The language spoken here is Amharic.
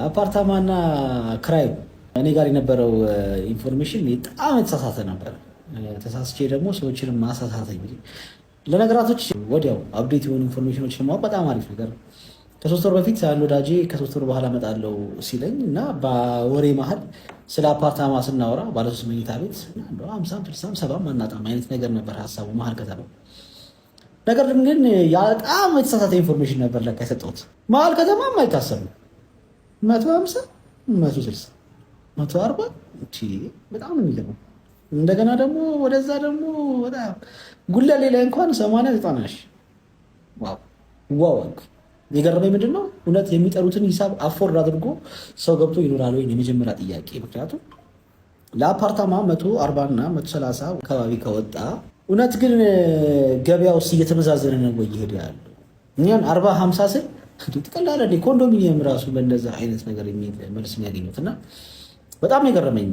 አፓርታማና ክራይ እኔ ጋር የነበረው ኢንፎርሜሽን በጣም የተሳሳተ ነበር። ተሳስቼ ደግሞ ሰዎችን ማሳሳተኝ ለነገራቶች ወዲያው አፕዴት የሆኑ ኢንፎርሜሽኖችን ማወቅ በጣም አሪፍ ነገር ነው። ከ3 ወር በፊት አንድ ወዳጄ ከ3 ወር በኋላ እመጣለሁ ሲለኝ እና በወሬ መሀል ስለ አፓርታማ ስናወራ ባለ3 መኝታ ቤት 50 60 70 ማናጣም አይነት ነገር ነበር ሀሳቡ መሀል ከተማ። ነገር ግን በጣም የተሳሳተ ኢንፎርሜሽን ነበር ለካ የሰጠሁት። መሀል ከተማም አይታሰብም 150 160 140 በጣም ነው የሚገርመው። እንደገና ደግሞ ወደዛ ደግሞ በጣም ጉለሌ ላይ እንኳን 80 90 ዋው የገረመኝ ምንድነው እውነት የሚጠሩትን ሂሳብ አፎርድ አድርጎ ሰው ገብቶ ይኖራል ወይ የመጀመሪያ ጥያቄ። ምክንያቱም ለአፓርታማ 140 እና 130 አካባቢ ከወጣ እውነት ግን ገበያው ውስጥ እየተመዛዘነ ነው ወይ ይሄድ ያለው? እኛን 40 50 ስል ትቀላለ ኮንዶሚኒየም ራሱ በእንደዛ አይነት ነገር የሚል መልስ የሚያገኙት እና በጣም የገረመኝ